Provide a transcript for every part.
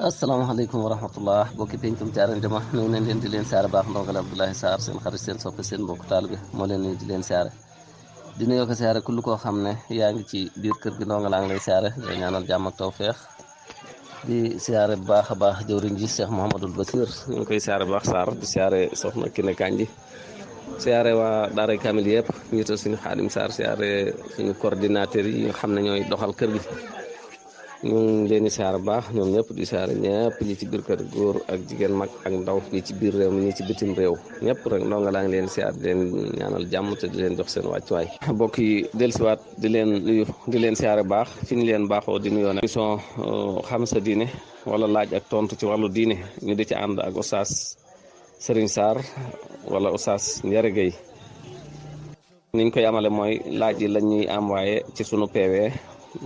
asalaamaaleykum wa rahmatullah bokki pencum Thiarène Jama ñu ngi leen di leen siyaare baax ndongal Abdoulaye Sarr seen xarit seen soppe seen mbokk taalibe moo leen di leen siyaare di nuyoo ko siyaare kullu koo xam ne yaa ngi ci biir kër gi ndongal laa ngi lay siyaare day ñaanal jàmm ak tawfeex di siyaare bu baax a baax jëwriñ ji Cheikh Mouhamadul Basir ñu ngi koy siyaare bu baax Sarr di siyaare soxna Kine Kanji siyaare waa Daaray Kamil yëpp ñu tal suñu Xaadim Sarr siyaare suñu coordinateur yi nga xam ne ñooy doxal kër gi ñu ngi leen di siyaare baax ñoom ñëpp di siyaare ñëpp ñi ci biir kër góor ak jigéen mag ak ndaw ñi ci biir réew mi ñi ci bitim réew ñëpp rek ndonga laa ngi leen di siyaare di leen ñaanal jàmm te di leen jox seen wàccuwaay mbokk yi dellusiwaat di leen nuyu di leen siyaare baax fi ñu leen baaxoo di nuyoo nag émission xam sa diine wala laaj ak tontu ci wàllu diine ñu di ci ànd ak oustaz Serigne Sarr wala oustaz Ndiare Gueye niñ koy amale mooy laaj yi la ñuy envoyé ci sunu PV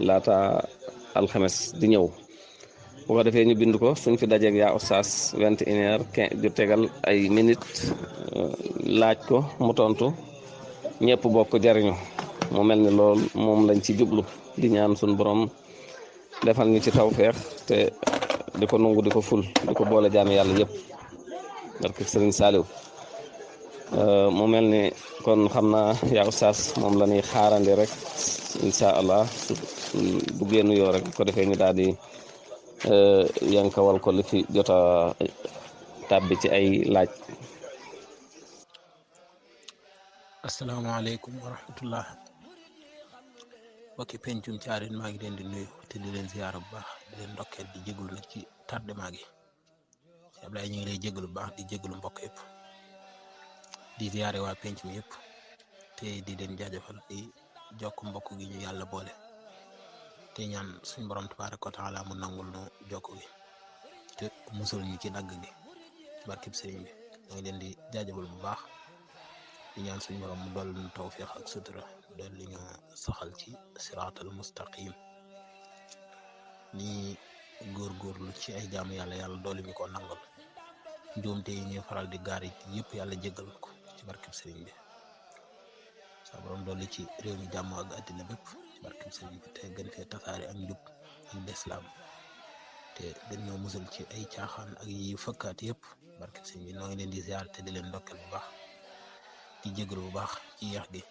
laata alxames di ñëw bu ko defee ñu bind ko suñ fi dajeeg yaa oustaz 21h15 du tegal ay minutes laaj ko mu tontu ñëpp bokk jariñu mu mel ni lool moom lañ ci jublu di ñaan suñ borom defal ñu ci tawfeex te di ko nungu di ko ful di ko boole jaami yàlla yëpp barke Sëriñ Saaliw mu mel ni kon xam naa yaa oustaz moom la ñuy xaarandi rek incha allah bu génn yoo rek ko defee ñu daal di yankawal ko li fi jot a tàbbi ci ay laaj. asalaamaaleykum wa rahmatullah bokki pencum Thiarène maa ngi leen di nuyu te di leen ziyaara bu baax di leen ndokkeel di jégalu nag ci tardement gi Ablaye ñu ngi lay jégalu bu baax di jégalu mbokk yëpp di ziyaare waa penc mi yëpp te di leen jaajëfal di jokk mbokk gi ñu yàlla boole te ñaan suñu borom tabaaraka wa taala mu nangul nu jokk gi te musul ñu ci dagg gi ci barkib sëriñ bi da ngi leen di jaajëfal bu baax di ñaan suñu borom mu dolli ñu tawfiix ak sutura dolli ñu saxal ci siraatal mustaqim ni góorgóorlu ci ay jaamu yàlla yàlla dolli ñu ko nangal njuumte yi ñuy faral di gaar yëpp yàlla jéggal ko ci barkib sëriñ bi sa borom dolli ci réew mi jàmm ak àddina bépp ci barkib sëriñ bi te gën fee tasaare ak njub ak lislaam te gën ñoo musal ci ay caaxaan ak yi fëkkaat yëpp barkib sëriñ bi noo ngi leen di ziar te di leen ndokkeel bu baax di jégalu bu baax ci yeex gi.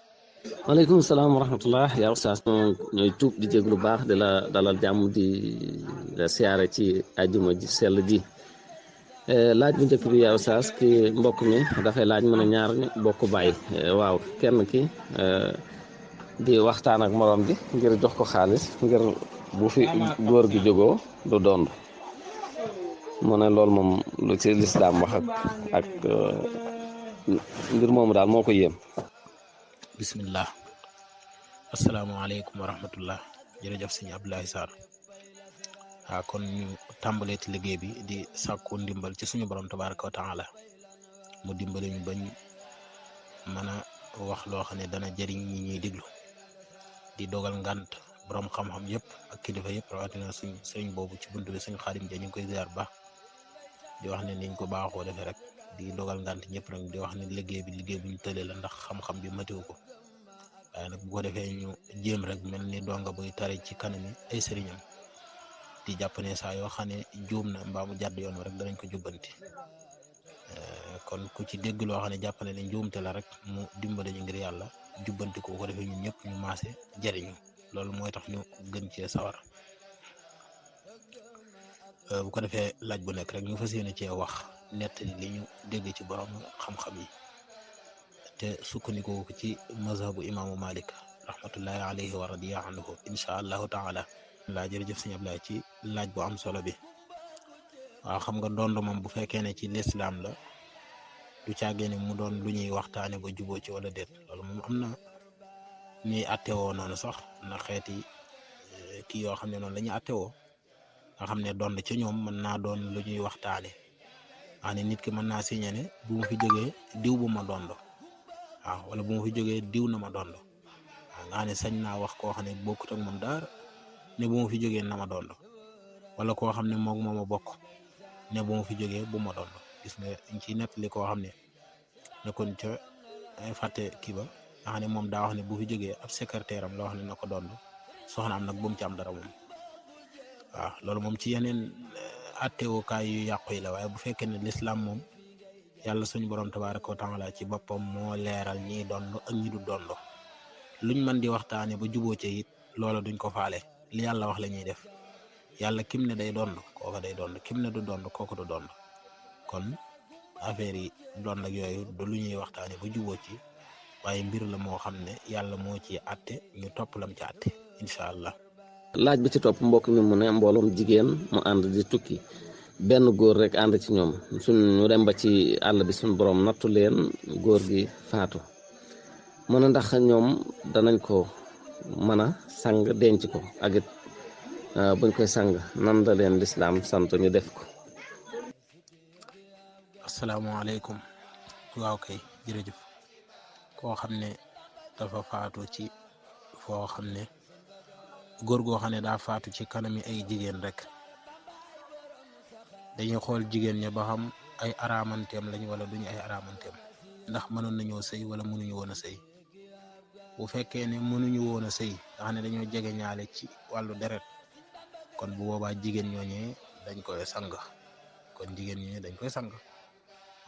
waaleykum salaam wa rahmatullah yaa oustaz ñooy tuub di jégalu baax di la dalal jàmm di la siyaare ci àjjuma ji sell ji laaj bu njëkk bi yaa oustaz ki mbokk mi dafay laaj mën a ñaar ñu bokk bàyyi waaw kenn ki di waxtaan ak morom ji ngir jox ko xaalis ngir bu fi góor gi jógoo du dond mu ne loolu moom lu ci lislaam wax ak mbir moomu daal moo ko yéem. bismillah asalaamaaleykum wa rahmatullah jërëjëf sëñ Abdoulaye Sarr kon ñu tàmbalee ci liggéey bi di sàkku ndimbal ci suñu borom tabaraka wa taala mu dimbali ñu bañ mën a wax loo xam ne dana jëriñ ñi ñuy diglu di dogal ngant borom xam-xam yëpp ak kilifa yëpp rawatina suñ sëriñ boobu ci buntu bi suñ Xaadim ja ñu ngi koy ziar baax di wax ne niñ ko baaxoo defee rek di dogal ngant ñëpp rek di wax ne liggéey bu ñu tëlee la ndax xam-xam bi matiwu ko waaye nag bu ko defee ñu jéem rek mel ni donga buy tari ci kanami ay sëriñam di jàpp ne saa yoo xam ne juum na mbaa mu jàdd yoon rek danañ ko jubbanti kon ku ci dégg loo xam ne jàpp ne njuumte la rek mu dimbale ñu ngir yàlla jubbanti ko bu ko defee ñun ñëpp ñu maase jariñu loolu mooy tax ñu gën cee sawar bu ko defee laaj bu nekk rek ñu fas yéene cee wax nettali li ñu dégg ci borom xam-xam yi te sukkandiku ko ci mazhabu imaamu Malik rahmatullahi alayhi wa radiya anhu incha allahu taala. laa jërëjëf sëñ Ablaye ci laaj bu am solo bi waaw xam nga ndond moom bu fekkee ne ci lislaam la du caagee ne mu doon lu ñuy waxtaane ba juboo ci wala déet loolu moom am na ñuy attewoo noonu sax na xeeti kii yoo xam ne noonu la ñuy attewoo nga xam ne dond ci ñoom mën naa doon lu ñuy waxtaane wax ne nit ki mën naa signé ne bu ma fi jógee diw bu ma dond waaw wala bu ma fi jógee diw na ma dond waaw nga xam ne sañ naa wax koo xam ne bokkut ak moom dara ne bu ma fi jógee na ma dond wala koo xam ne moog moo ma bokk ne bu ma fi jógee bu ma dond gis nga ñu ciy nettali koo xam ne nekkoon ca fàtte kii ba nga xam ne moom daa wax ne bu fi jógee ab secrétaire am la wax ne na ko dond soxna am nag bu mu ci am dara moom waaw loolu moom ci yeneen attewukaay yu yàqu yi la, waaye bu fekkee ne lislaam moom yàlla suñu borom tabaaraka wa taala ci boppam moo leeral ñiy dond ak ñi du dond. luñ mën di waxtaane ba juboo ci it loola duñ ko faale, li yàlla wax la ñuy def. yàlla kim ne day dond kooka day dond, kim ne du dond kooku du dond. kon affaire yi dond ak yooyu du lu ñuy waxtaane ba juboo ci, waaye mbir la moo xam ne yàlla moo ci àtte, ñu topp lam ci àtte incha allah. laaj bi ci topp mbokk mi mu ne mbooloom jigéen mu ànd di tukki, benn góor rek ànd ci ñoom, ñu dem ba ci àll bi suñ borom nattu leen góor gi faatu, mu ne ndax ñoom danañ ko mën a sang denc ko, ak it buñ koy sang nan la leen lislaam sant ñu def ko. asalaamaaleykum. waaw kay, jërëjëf. koo xam ne dafa faatu ci foo xam ne góor goo xam ne daa faatu ci kanami ay jigéen rek, dañuy xool jigéen ña ba xam ay araamanteem lañ wala duñu ay araamanteem, ndax mënoon nañoo sëy wala mënuñu woon a sëy. bu fekkee ne mënuñu woon a sëy nga xam ne dañoo jege ñaale ci wàllu deret, kon bu boobaa jigéen ñooñee dañ koy sang. kon jigéen ñooñee dañ koy sang,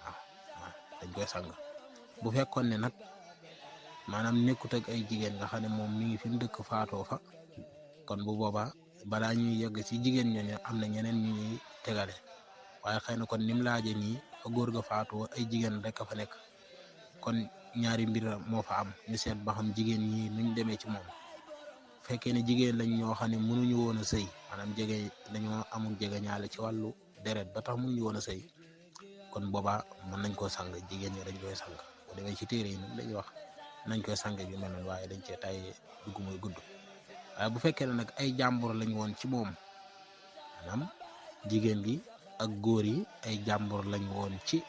waaw dañ koy sang. bu fekkoon ne nag maanaam nekkut ak ay jigéen nga xam ne moom mi ngi fi mu dëkk faatoo fa, kon bu boobaa balaa ñuy yegg ci jigéen ñooñu am na ñeneen ñu ñuy tegale. waaye xëy na kon nim laaje nii fa góor ga faatoo ay jigéen rek a fa nekk, kon ñaari mbir moo fa am. ñu seet ba xam jigéen ñi nuñ demee ci moom. bu fekkee ne jigéen lañ ñoo xam ne mënuñu woon a sëy, maanaam jege dañoo amul jege ñaale ci wàllu deret ba tax mënuñu woon a sëy, kon boobaa mën nañ koo sang. jigéen ñi dañ koy sang. bu demee ci téere yi nag dañuy wax nañ koy sang bi mel noonu, waaye dañ cee tay dugg muy gudd. waaye bu fekkee ne nag ay jàmbur lañ woon ci moom, maanaam jigéen gi ak góor yi ay jàmbur lañ woon ci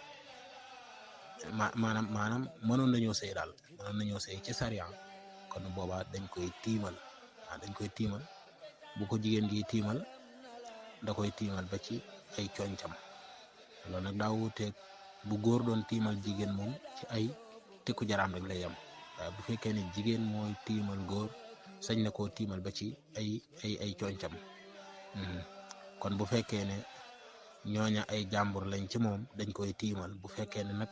maanaam mënoon nañoo sëy daal, mënoon nañoo sëy ci sariya, kon boobaa dañ koy tiimal. dañ koy tiimal. bu ko jigéen gi tiimal da koy tiimal ba ci ay coñcam. loolu nag daa wuuteeg bu góor doon tiimal jigéen, moom ci ay tekku jaraam rek lay yem. waaye bu fekkee ne jigéen mooy tiimal góor, sañ na koo tiimal ba ci ay coñcam. kon bu fekkee ne ñooña ay jàmbur lañ ci moom dañ koy tiimal. bu fekkee ne nag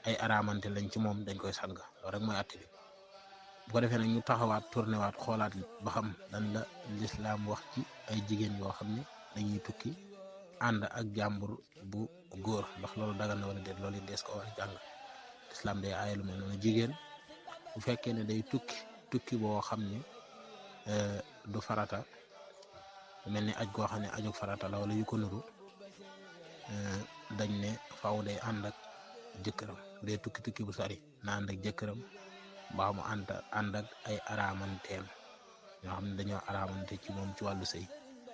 ay araamante lañ ci moom dañ koy sang. loolu rek mooy àtte bi. bu ko defee nag ñu taxawaat tourné waat xoolaat ba xam lan la lislaam wax ci ay jigéen yoo xam ne dañuy tukki ànd ak jàmbur bu góor, ndax loolu dagal na wala déet. loolu it dees ko war a jàng. lislaam day aaye lu mel noonu. jigéen bu fekkee ne day tukki boo xam ne du farata, mel ni aj goo xam ne ajug farata la wala yu ko nuru, dañ ne faaw day ànd ak jëkkëram. day tukki bu sori na ànd ak jëkkëram, mbaa mu ànd ak ay araamanteem ñoo xam ne dañoo araamante ci moom ci wàllu sëy.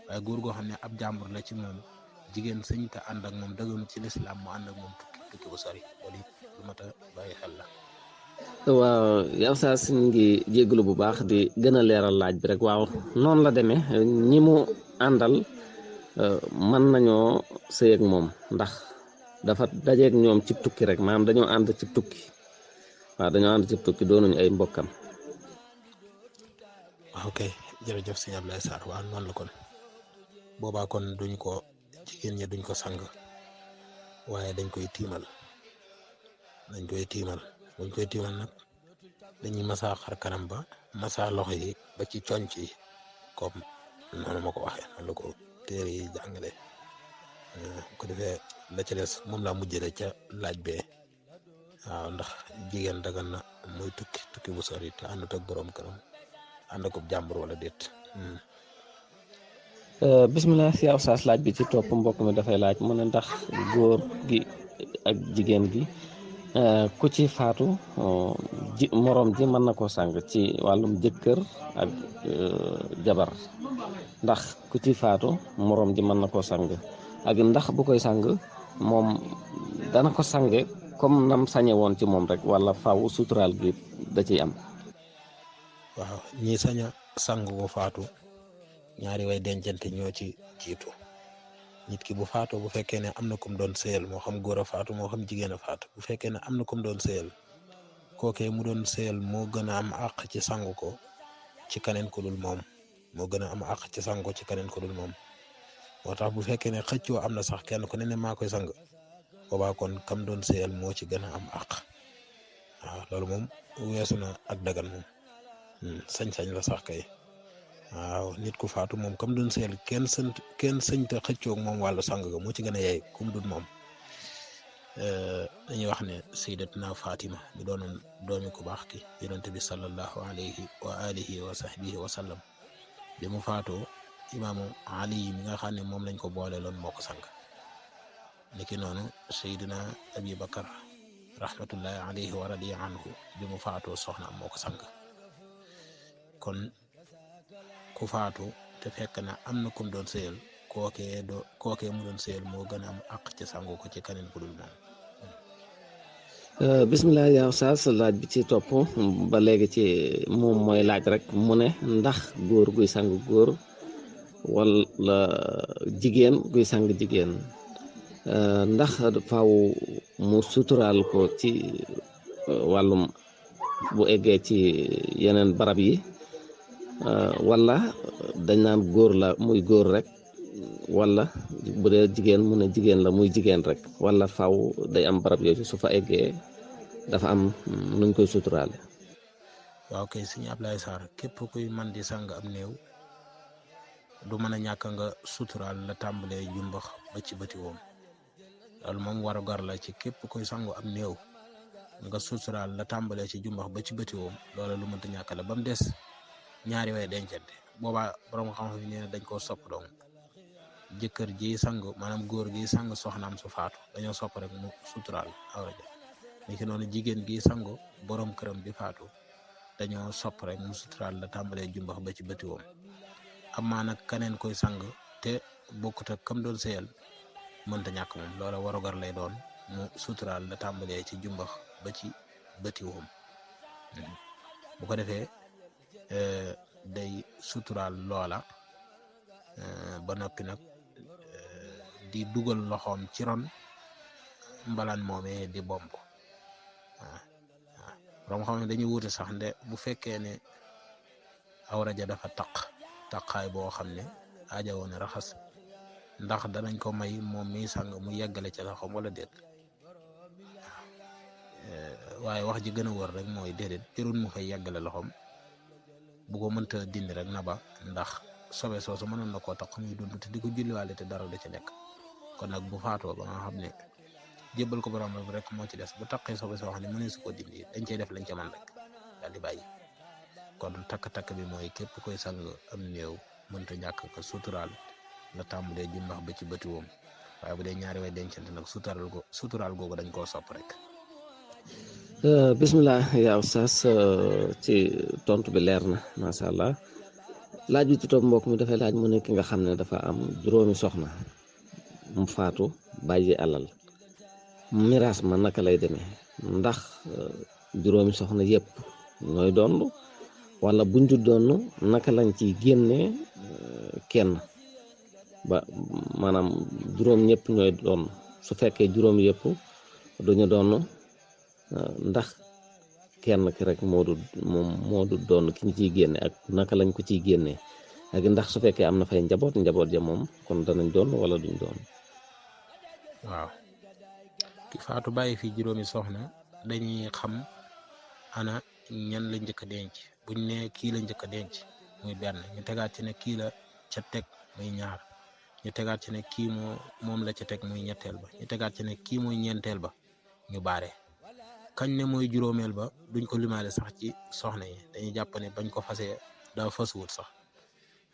waaye góor goo xam ne ab jàmbur la ci moom, jigéen sëñ te ànd ak moom dëgganu ci lislaam mu ànd ak moom tukki bu sori. loolu it lu mat a bàyyi xel la. waaw yow saa si ngi jégalu bu baax di gën a leeral laaj bi rek. waaw noonu la demee. ñi mu àndal mën nañoo sëy ak moom ndax dafa dajeeg ñoom ci tukki rek, maanaam dañoo ànd ci tukki. waaw dañoo ànd ci tukki, doonuñu ay mbokkam. waaw kay, jërëjëf sëñ Ablaye Sarr. waaw noonu la kon boobaa kon duñ ko jigéen ñi duñ ko sang, waaye dañ koy tiimal. buñ koy tiimal nag dañuy masaa xar kanam ba, masaa loxo yi ba ci conc yi, comme noonu ma ko waxee, noonu la ko téere yi jàngale. ko defee la ca des moom laa mujjale ca laaj bee. waaw ndax jigéen dagan na muy tukki bu sori te àndut ak borom këram, ànd ak jàmbur wala déet. bisimilah si Oustaz. laaj bi ci topp mbokk mi dafay laaj mu ne ndax góor gi ak jigéen gi ku ci faatu moroom ji mën na koo sang ci wàllum jëkkër ak jabar, ndax ku ci faatu moroom ji mën na koo sang, ak ndax bu koy sang moom dana ko sange comme nam sañe woon ci moom rek, wala faaw suturaal gi da ciy am. waaw ñi sañ a sang ko faatu ñaari way dencante ñoo ci jiitu. nit ki bu faatoo, bu fekkee ne am na kum doon sëyal, moo xam góor a faatu moo xam jigéen a faatu, bu fekkee ne am na kum doon sëyal, kookee mu doon sëyal moo gën a am àq ci sang ko ci kaneen ko dul moom. moo gën a am àq ci sang ko ci kaneen ko dul moom. moo tax bu fekkee ne xëccoo am na sax kenn ku ne maa koy sang boobaa kon kam doon sëyal moo ci gën a am àq waaw loolu moom weesu na ak dagan moom sañ-sañ la sax kay waaw nit ku faatu moom kam doon sëyal kenn sëñta xëccoo ak moom wàllu sang ga moo ci gën a yey kum dul moom dañuy wax ne sayyidatuna Fatima mi doonoon doomi ku baax ki yonent bi sallallahu alayhi wa alihi wa sahbihi wa sallam bi mu faatoo imaamu Ali yi mi nga xam ne moom lañ ko boole loon moo ko sang niki noonu sayyidina Abi Bakar rahmatullahi alayhi wa radiya anhu bi mu faatoo soxnaam moo ko sang kon ku faatu te fekk na am na kum doon sëyal kookee mu doon sëyal moo gën a am àq ci sangu ko ci keneen ku dul moom. bisimilah yaa Oustaz laaj bi ci topp ba léegi ci moom mooy laaj rek mu ne ndax góor guy sang góor wala jigéen guy sang jigéen ndax faaw mu suturaal ko ci wàllum bu eggee ci yeneen barab yi wala dañ naan góor la muy góor rek wala bu dee jigéen mu ne jigéen la muy jigéen rek wala faaw day am barab yooyu su fa eggee dafa am nuñ koy suturaale. waaw kay sëñ Ablaye Sarr képp kuy man di sang am néew du mën a ñàkk nga suturaal la tàmbalee jumbax ba ci bëti woom loolu moom warugar la ci képp kuy sangu am néew nga suturaal la tàmbalee ci jumbax ba ci bëti woom loola lu mënta ñàkk la ba mu des ñaari way dencante boobaa borom xam-xam yi nee na dañ koo sopp dong jëkkër ji sang maanaam góor gi sang soxnaam su faatu dañoo sopp rek mu suturaal awra ja niki noonu jigéen gi sangu borom këram bi faatu dañoo sopp rek mu suturaal la tàmbalee jumbax ba ci bëti woom amaa nag keneen koy sang te bokkut ak kam doon sëyal mënta ñàkk moom loola warugar lay doon mu suturaal la tàmbalee ci jumbax ba ci bëti woom bu ko defee day suturaal loola ba noppi nag di dugal loxoom ci ron mbalaan moomee di bomb waaw xam ne dañuy wuute sax nde bu fekkee ne awra ja dafa taqaay boo xam ne aaja woon raxas ndax danañ ko may moom mi sang mu yeggale ca loxoom wala déet waaye wax ji gën a wër rek mooy déedéet jërul mu fay yeggale loxoom bu ko mënta dindi rek na ba ndax sobe soosu mënoon na koo tax muy dund te di ko julliwaale te dara da ci nekk kon nag bu faatoo ba nga xam ne jébbal ko borom rek moo ci des bu taqee sobe soo xam ne mënee su ko dindi dañ cey def lañ ca man rek daal di bàyyi kon takk-takk bi mooy képp koy sang am néew mënta ñàkk ko suturaal la tàmbalee jumbax ba ci bëti woom waaye bu dee ñaari way dencante nag suturaal googu dañ koo sopp rek. bisimilah yaa Oustaz ci tontu bi leer na macha allah laaj bi ci topp mbokk mi dafay laaj mu ne ki nga xam ne dafa am juróomi soxna mu faatu bàyyi alal miraas ma naka lay demee ndax juróomi soxna yëpp ñooy doon wala buñ du doon naka lañ ciy génnee kenn ba maanaam juróom ñëpp ñooy doon su fekkee juróom yëpp duñu doon ndax kenn ki rek moo du doon ki ñu ciy génne ak naka lañ ko ciy génnee ak ndax su fekkee am na fay njaboot ja moom kon danañ doon wala duñ doon. waaw ki faatu bàyyi fi juróomi soxna dañuy xam ana ñan la njëkk a denc buñ ne kii la njëkk a denc muy benn ñu tegaat ci ne kii la ca teg muy ñaar ñu tegaat ci ne kii moom la ca teg muy ñetteel ba ñu tegaat ci ne kii mooy ñeenteel ba ñu baare kañ ne mooy juróomeel ba duñ ko limaale sax ci soxna yi dañuy jàpp ne bañ ko fasee daa fasuwut sax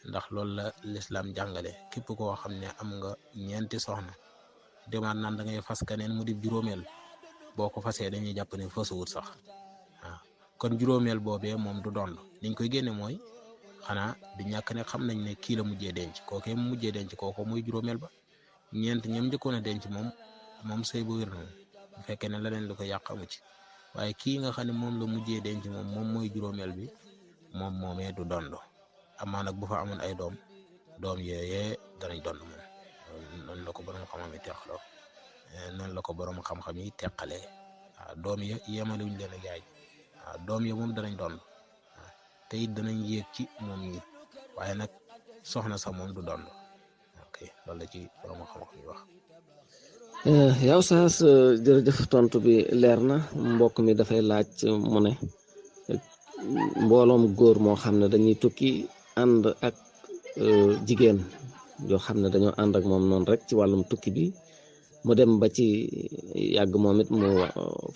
ndax loolu la lislaam jàngale képp koo xam ne am nga ñeenti soxna demaat naan da ngay fas keneen mu di juróomeel boo ko fasee dañuy jàpp ne fasuwut sax waaw kon juróomeel boobee moom du dond niñ koy génne mooy xanaa di ñàkk ne xam nañ ne kii la mujjee denc kookee mu mujjee denc kooko muy juróomeel ba ñeent ñoom njëkkoon a denc moom sëy bu wér na bu fekkee ne leneen lu ko yàq amu ci waaye kii nga xam ne moom la mujjee denc moom mooy juróomeel bi moom moomee du dond amaa nag bu fa amoon ay doom yooyee danañ dond moom noonu la ko borom xam-xam yi teqaloo noonu la ko borom xam-xam yi teqalee waaw doom ya yemaluñ leen ak yaay waaw doom ya moom danañ dond waaw te it danañ yéeg ci moom ñi waaye nag soxna sax moom du dond ok ok loolu la ci borom xam-xam yi wax. yow saas jërëjëf tontu bi leer na mbokk mi dafay laaj mu ne mbooloom góor moo xam ne dañuy tukki ànd ak jigéen yoo xam ne dañoo ànd ak moom noonu rek ci wàllum tukki bi mu dem ba ci yàgg moom it mu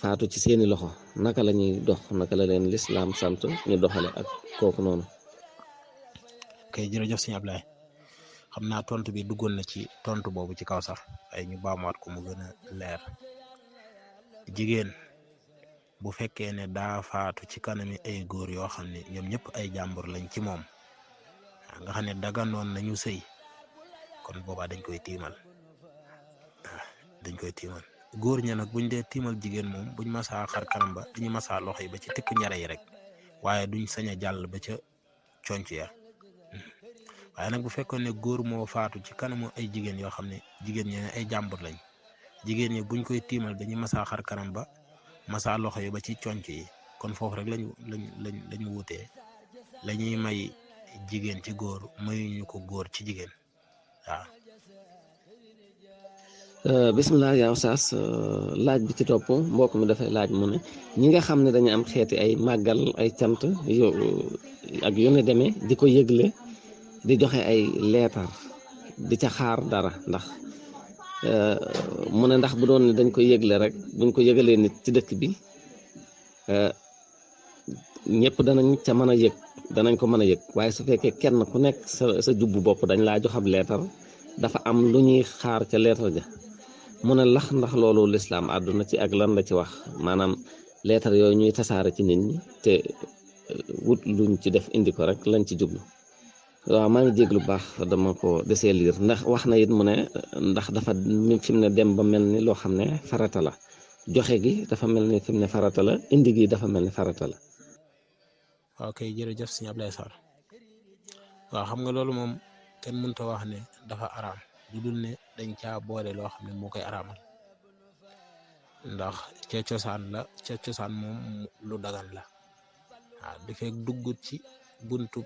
faatu ci seeni loxo naka la ñuy dox naka la leen lislaam sant ñu doxale ak kooku noonu. ok jërëjëf sëñ Ablaye xam naa tontu bi duggoon na ci tontu boobu ci kaw sax ay ñu baamuwaat ko mu gën a leer. jigéen bu fekkee ne daa faatu ci kanami ay góor yoo xam ne ñoom ñëpp ay jàmbur lañ ci moom nga xam ne daganoon nañu sëy kon boobaa dañ koy tiimal dañ koy tiimal góor ña nag buñ dee tiimal jigéen moom buñ masaa xar kanam ba dañu masaa loxo yi ba ci tikku njare yi rek waaye duñ sañ a jàll ba ca conc ya waaye nag bu fekkoon ne góor moo faatu ci kanamu ay jigéen yoo xam ne jigéen ñi ay jàmbur lañ jigéen ñi buñ koy tiimal dañuy masaa xar kanam ba masaa loxo yi ba ci conc yi kon foofu rek lañu wutee la ñuy may jigéen ci góor mayuñu ko góor ci jigéen waaw. bisimilah yaa Oustaz laaj bi ci topp mbokk mi dafay laaj mu ne ñi nga xam ne dañu am xeeti ay màggal ay cant ak yu ne demee di ko yëgle di joxe ay leetar di ca xaar dara ndax mu ne ndax bu doon ne dañ ko yëgle rek buñ ko yëgalee nit ci dëkk bi ñëpp danañ ca mën a yëg danañ ko mën a yëg waaye su fekkee kenn ku nekk sa jubbu bopp dañ laa jox ab leetar dafa am lu ñuy xaar ca leetar ja mu ne ndax loolu lislaam àdduna ci ak lan la ci wax maanaam leetar yooyu ñuy tasaare ci nit ñi te wut luñ ci def indi ko rek lañ ci jublu. waaw maa ngi jéglu baax dama ko desee liir ndax wax na it mu ne ndax dafa fi mu ne dem ba mel ni loo xam ne farata la joxe gi dafa mel ni fi mu ne farata la indi gi dafa mel ni farata la. waaw kay jërëjëf sëñ Ablaye Sarr waaw xam nga loolu moom kenn mënta wax ne dafa araam lu dul ne dañ caa boole loo xam ne moo koy araamal ndax ca cosaan moom lu dagan la waaw du fekk duggut ci buntu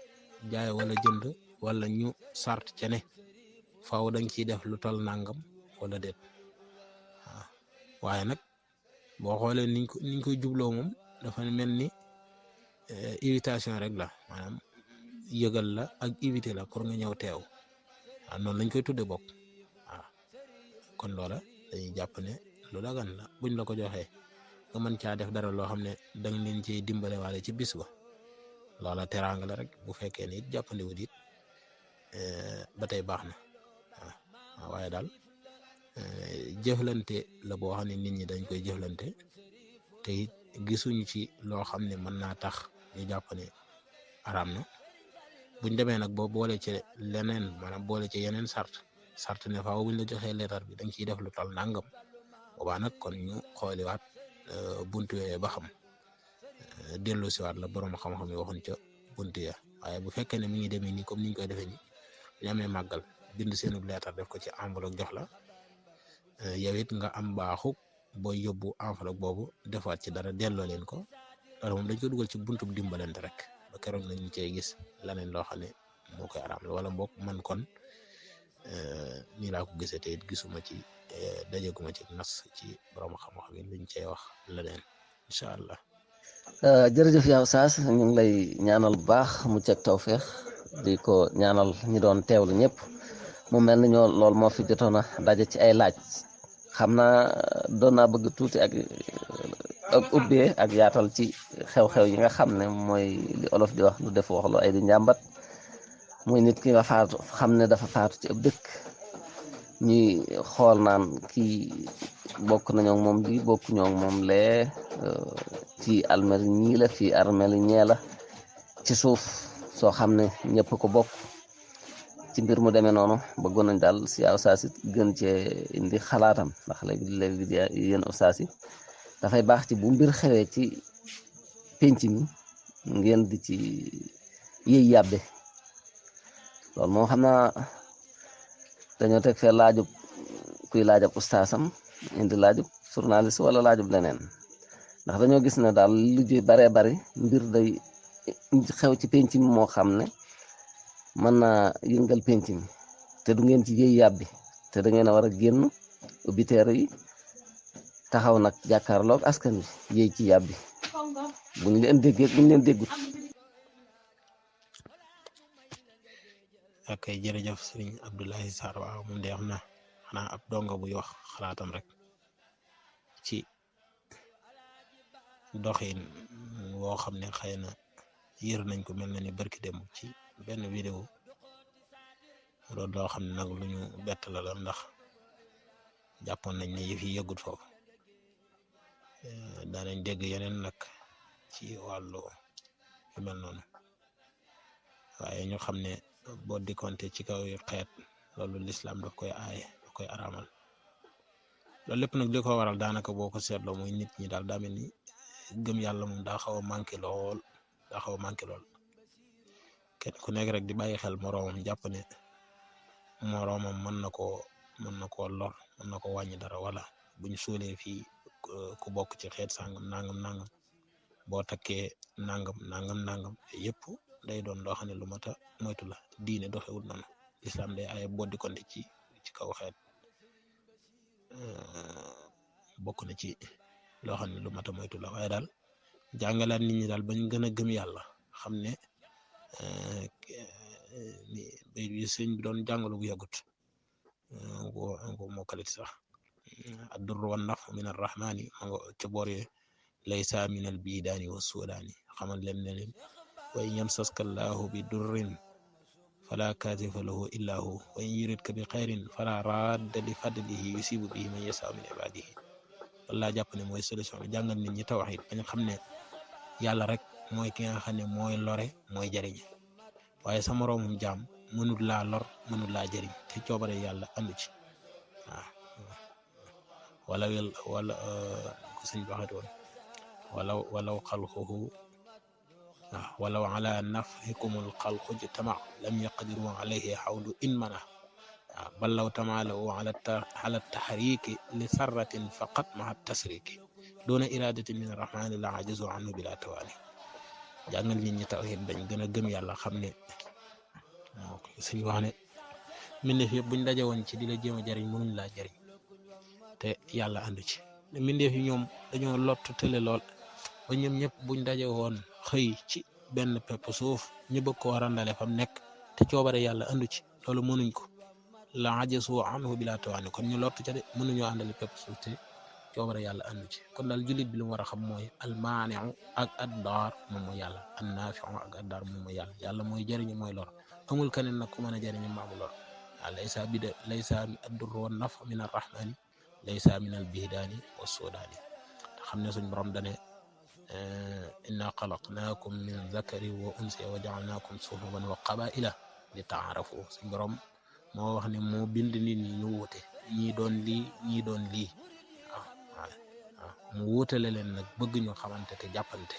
jaay wala jënd wala ñu sart ca ne faaw dañ ciy def lu tol nangam wala déet waaw waaye nag boo xoolee niñ koy jubloo moom dafa mel ni invitation rek la maanaam yëgal la ak invité la pour nga ñëw teew waaw noonu lañ koy tudde bokk waaw kon loola dañuy jàpp ne lu dagan la buñ la ko joxee nga mën caa def dara loo xam ne danga leen ciy dimbale waale ci bis ba loola teraanga la rek bu fekkee ne it jàppandiwut it ba tey baax na waaw waaye daal jëflante la boo xam ne nit ñi dañ koy jëflante te it gisuñu ci loo xam ne mën naa tax ñu jàpp ne araam na buñ demee nag boo boole ci leneen maanaam boole ci yeneen sart ne faaw buñ la joxee leetar bi dañ ciy def lu tal nangam boobaa nag kon ñu xooliwaat buntu yooyu ba xam dellu siwaat la borom xam-xam yi waxuñ ca buntu ya waaye bu fekkee ne mi ngi demee nii comme niñ koy defee nii ñu amee màggal bind seenu leetar def ko ci enveloppe jox la yow it nga am baaxu booy yóbbu enveloppe boobu defaat ci dara delloo leen ko loolu moom dañ ko dugal ci buntu dimbalante rek ba keroog nañu cee gis leneen loo xam ne moo koy araam wala mbokk man kon nii laa ko gisee te it gisuma ci dajeguma ci nas ci borom xam-xam yi luñ cee wax leneen incha allah. jërëjëf yaa Oustaz ñu ngi lay ñaanal bu baax mu ceeg tawféex di ko ñaanal ñi doon teewlu ñëpp mu mel ni ñoo loolu moo fi jotoon a daje ci ay laaj xam naa doon naa bëgg tuuti ak ubbee ak yaatal ci xew-xew yi nga xam ne mooy li olof di wax lu def waxlu ay di njàmbat muy nit ki nga faatu xam ne dafa faatu ci ab dëkk ñuy xool naan kii bokk nañoo moom bi bokk ñoo moom lee ci almeri ñii la fii armeli ñee la ci suuf soo xam ne ñëpp ko bokk ci mbir mu demee noonu bëggoon nañ daal si yaa Oustaz it gën cee indi xalaatam ndax léegi yéen Oustaz yi dafay baax ci bu mbir xewee ci pénc mi ngeen di ci yëy yàbbe loolu moo xam naa dañoo teg fee laajub kuy laajab ustaasam indi laajub journaliste wala laajub leneen ndax dañoo gis ne daal lu ji baree bari mbir day xew ci pénc mi moo xam ne mën naa yëngal pénc mi te du ngeen ci yëy yàbbi te da ngeen a war a génn ubbi teere yi taxaw nag jàkkaarloog askan wi yëy ci yàbbi buñ leen déggee buñ leen déggut. ak ay jërëjëf sëriñ Abdoulaye Sarr waaw moom de xam na xanaa ab donga buy wax xalaatam rek ci doxin woo xam ne xëy na yër nañ ko mel na ni barki dem ci benn vidéo doon loo xam ne nag lu ñu bett la doon ndax jàppoon nañ ne yëf yi yëggut foofu daanañ dégg yeneen nag ci wàllu yu mel noonu waaye ñu xam ne boo dikkonte ci kaw yu xeet loolu lislaam daf koy aaye daf koy araamal loolu lépp nag li ko waral daanaka boo ko seetloo muy nit ñi daal daa mel ni gëm yàlla moom daa xaw a manqué lool kenn ku nekk rek di bàyyi xel moroomam jàpp ne moroomam mën na koo lor mën na ko wàññi dara wala buñ suulee fii ku bokk ci xeet sàngam nangam boo takkee nangam yëpp day doon loo xam ne lu mat a moytu la diine doxewul noonu lislaam day ay boddi konte ci kaw xeet bokk na ci loo xam ne lu mat a moytu la waaye daal jàngalaat nit ñi daal bañ gën a gëm yàlla xam ne bay bi sëñ bi doon jàngalu bu yàggut ngo mokkalit sax addurru wan naf min arrahmani ma nga ca boor yooyu laysa min al bidaani wa sudaani xamal leen ne leen wa in yamsaska allahu bi durrin fala kaasifa lahu illa hu wa in yuridka bi xayrin fala radda li fadlihi yusibu bihi man yashaa min ibadihi loolu laa jàpp ne mooy solution bi jàngal nit ñi tawhid bañ xam ne yàlla rek mooy ki nga xam ne mooy lore mooy jariñe waaye sa moroomum jaam mënul laa lor mënul laa jariñ te coobare yàlla andu ci wala ko sëñ waxati woon walaw xalquhu walaw ala nafhikumul xalqu jtama lam yaqdiru alayhi xawlu in mana bal law tamaalaw ala taxriki li sarratin faqat maa tasriki doona iradatin min arrahmani la ajazu anhu bila tawaani jàngal nit ñi tawhid bañ gën a gëm yàlla xam ne suñ wax ne mbindeef yëpp buñ daje woon ci di la jéem a jariñ mënuñ laa jariñ te yàlla àndu ci mbindeef yi ñoom dañoo lott tële lool ba ñoom ñëpp buñ daje woon xëy ci benn pepp suuf ñu bëgg koo randale fam nekk te coobare yàlla àndu ci loolu mënuñ ko la ajazu anhu bila tawaani kon ñu lott ca de mënuñoo àndale pepp suuf te coobare yàlla àndu ci kon daal jullit bi lu mu war a xam mooy almaaniu ak addaar moom mooy yàlla annaafiu ak addaar moom mooy yàlla mooy jëriñu mooy lor amul keneen nag ku mën a jëriñu maamu lor laysa addurru wan naf min arrahmani laysa min albidaani wa sudaani te xam ne suñ borom dane inna xalaqnaakum min zakari wa unsa wa jaalnaakum suhuban wa qabaila li taarafu suñ borom moo wax ne moo bind nit ñi ñu wuute ñii doon lii ñii doon lii mu wuutale leen nag bëgg ñu xamante te jàppante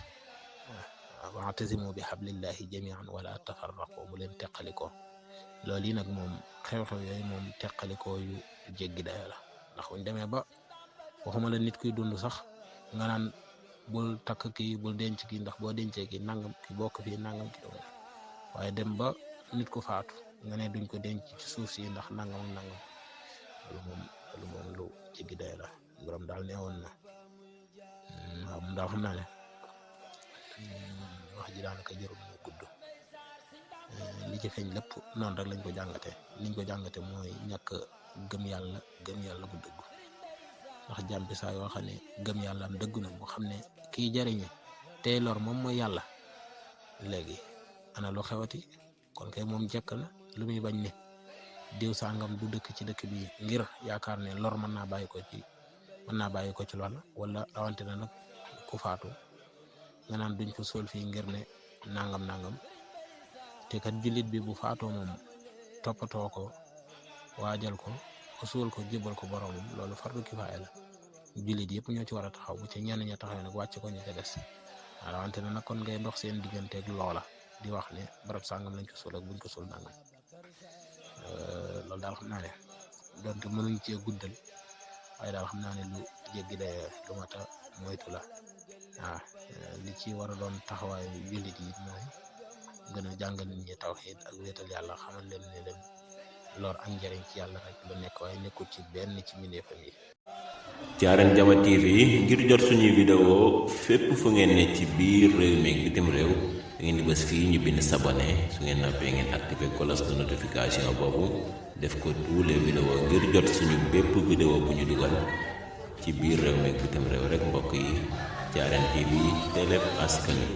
wa'tasimu bi hablillahi jami'an wala tafarraqu bu leen teqalikoo loolu yi nag moom xew-xew yooyu moom teqalikoo yu jéggi dayo la ndax buñ demee ba waxuma la nit kuy dund sax nga naan bul takk kii bul denc kii ndax boo dencee kii nangam ki bokk fii nangam ki doon waaye dem ba nit ku faatu nga ne duñ ko denc ci suuf si ndax nangam loolu moom lu jéggi dayo la borom daal ne woon na waaw moom daal xam naa ne wax ji daanaka jarul mu gudd li ci feeñ lépp noonu rek lañ ko jàngate mooy ñàkk gëm yàlla bu dëgg ndax jàmm bi saa yoo xam ne gëm yàlla am dëgg na mu xam ne kiy jariñu tey lor moom mooy yàlla léegi ana lu xewati kon kay moom jekk na lu muy bañ ne diw sangam du dëkk ci dëkk bi ngir yaakaar ne lor mën naa bàyyi ko ci loola wala rawante na nag ku faatu nga naan duñ ko suul fii ngir ne nangam te kat jullit bi bu faatoo moom toppatoo ko waajal ko suul ko jébal ko boromam loolu fardu kifaaya la jullit yëpp ñoo ci war a taxaw bu ci ñenn ña taxaw nag wàcc ko ñu ca des rawante na nag kon ngay dox seen digganteeg loola di wax ne barab sangam lañ ko suul ak buñ ko suul nangam loolu daal xam naa ne donte mënuñ cee guddal waaye daal xam naa ne lu jéggi de lu mat a moytu la li ci war a doon taxawaay jullit yi mooy gën a jàngal nit ñi tawxiid ak wéetal yàlla xamal leen ne leen lor ak njariñ ci yàlla rek la nekk waaye nekkul ci benn ci mbindeefam yi. Thiarène Diama TV ngir jot suñuy vidéo fépp fu ngeen ne ci biir réew mi ak bitim réew da ngeen di bës fii ñu bind s'abonné su ngeen nappee ngeen activé cloche de notification boobu def ko tous les vidéos ngir jot suñu bépp vidéo bu ñu dugal ci biir réew mi ak bitim réew rek mbokk yi. Thiarène TV télé askan wi